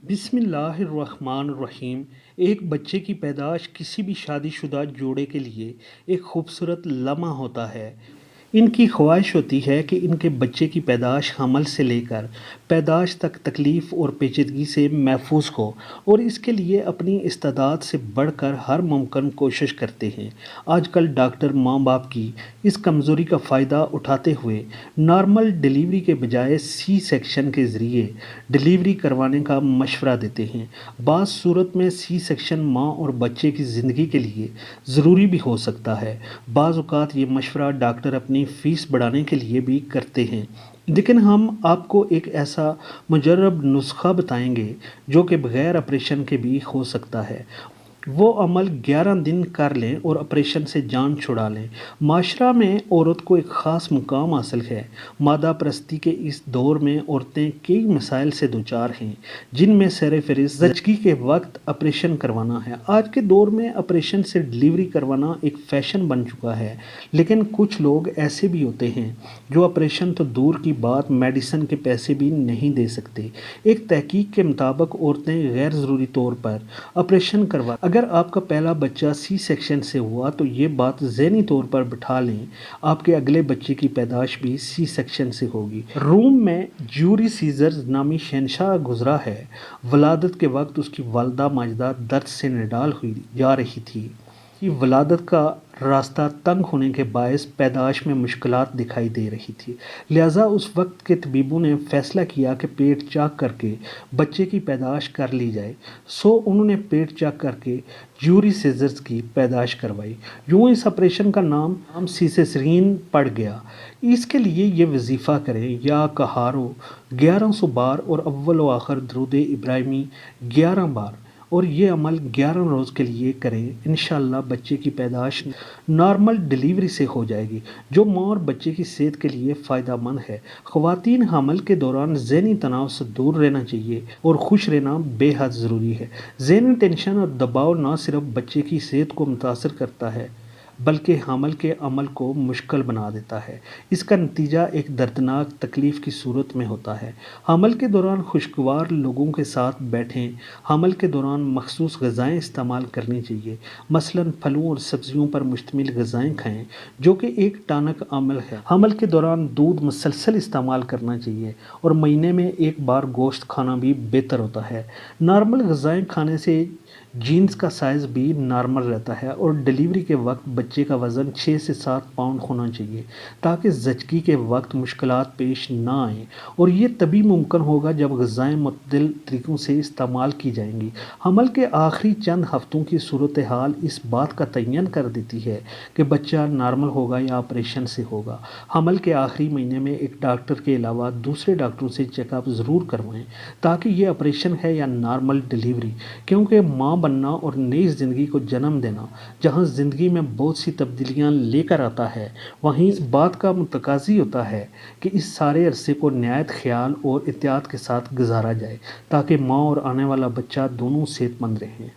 बिस्मिल्लाहिर्रहमानिर्रहीम। एक बच्चे की पैदाश किसी भी शादीशुदा जोड़े के लिए एक खूबसूरत लम्हा होता है। इनकी ख्वाहिश होती है कि इनके बच्चे की पैदाश हमल से लेकर पैदाश तक तकलीफ़ और पेचीदगी से महफूज हो, और इसके लिए अपनी इस्तादाद से बढ़कर हर मुमकिन कोशिश करते हैं। आजकल डॉक्टर माँ बाप की इस कमज़ोरी का फ़ायदा उठाते हुए नॉर्मल डिलीवरी के बजाय सी सेक्शन के ज़रिए डिलीवरी करवाने का मशवरा देते हैं। बाज़ सूरत में सी सेक्शन माँ और बच्चे की ज़िंदगी के लिए ज़रूरी भी हो सकता है। बाज़ औक़ात ये मशवरा डॉक्टर अपनी फ़ीस बढ़ाने के लिए भी करते हैं। लेकिन हम आपको एक ऐसा मुजर्रब नुस्खा बताएंगे जो कि बग़ैर ऑपरेशन के भी हो सकता है। वो अमल 11 दिन कर लें और ऑपरेशन से जान छुड़ा लें। माशरा में औरत को एक ख़ास मुकाम हासिल है। मादा परस्ती के इस दौर में औरतें कई मसाइल से दोचार हैं, जिनमें सरफ़हरिस्त ज़चगी के वक्त ऑपरेशन करवाना है। आज के दौर में ऑपरेशन से डिलीवरी करवाना एक फ़ैशन बन चुका है, लेकिन कुछ लोग ऐसे भी होते हैं जो ऑपरेशन तो दूर की बात मेडिसिन के पैसे भी नहीं दे सकते। एक तहकीक के मुताबिक औरतें गैर ज़रूरी तौर पर ऑपरेशन करवा अगर आपका पहला बच्चा सी सेक्शन से हुआ तो ये बात ज़हनी तौर पर बिठा लें, आपके अगले बच्चे की पैदाश भी सी सेक्शन से होगी। रूम में ज्यूरी सीजर नामी शहंशाह गुजरा है। वलादत के वक्त उसकी वालदा माजदा दर्द से निडाल हुई जा रही थी कि वलादत का रास्ता तंग होने के बायस पैदाश में मुश्किलात दिखाई दे रही थी। लिहाजा उस वक्त के तबीबों ने फ़ैसला किया कि पेट चेक करके बच्चे की पैदाश कर ली जाए। सो उन्होंने पेट चेक करके यूरी सीजर्स की पैदाश करवाई। यूँ इस ऑपरेशन का नाम सीसेरियन पड़ गया। इसके लिए ये वजीफ़ा करें या कहारो 1100 बार और अव्वल व आखिर दरूद इब्राहिमी 11 बार, और ये अमल 11 रोज़ के लिए करें। इंशाअल्लाह बच्चे की पैदाश नॉर्मल डिलीवरी से हो जाएगी, जो माँ और बच्चे की सेहत के लिए फ़ायदेमंद है। ख़वातीन हमल के दौरान ज़हनी तनाव से दूर रहना चाहिए और खुश रहना बेहद ज़रूरी है। ज़हनी टेंशन और दबाव न सिर्फ बच्चे की सेहत को मुतासर करता है, बल्कि हमल के अमल को मुश्किल बना देता है। इसका नतीजा एक दर्दनाक तकलीफ़ की सूरत में होता है। हमल के दौरान खुशगवार लोगों के साथ बैठें। हमल के दौरान मखसूस ग़िज़ाएँ इस्तेमाल करनी चाहिए, मसलन फलों और सब्ज़ियों पर मुश्तमिल ग़िज़ाएँ खाएँ, जो कि एक टानक अमल है। हमल के दौरान दूध मुसलसल इस्तेमाल करना चाहिए, और महीने में एक बार गोश्त खाना भी बेहतर होता है। नॉर्मल ग़िज़ाएँ खाने से जीन्स का साइज़ भी नॉर्मल रहता है, और डिलीवरी के वक्त बच्चे का वज़न 6 से 7 पाउंड होना चाहिए, ताकि ज़चगी के वक्त मुश्किलात पेश ना आएँ। और ये तभी मुमकिन होगा जब ग़िज़ाएँ मुतदिल तरीक़ों से इस्तेमाल की जाएंगी। हमल के आखिरी चंद हफ़्तों की सूरत हाल इस बात का तयन कर देती है कि बच्चा नॉर्मल होगा या ऑपरेशन से होगा। हमल के आखिरी महीने में एक डॉक्टर के अलावा दूसरे डॉक्टरों से चेकअप ज़रूर करवाएँ, ताकि ये ऑपरेशन है या नॉर्मल डिलीवरी, क्योंकि माँ बनना और नई ज़िंदगी को जन्म देना जहाँ ज़िंदगी में बहुत सी तब्दीलियाँ लेकर आता है, वहीं इस बात का मुतकाज़ी होता है कि इस सारे अरसे को नहायत ख्याल और एहतियात के साथ गुजारा जाए, ताकि माँ और आने वाला बच्चा दोनों सेहतमंद रहें।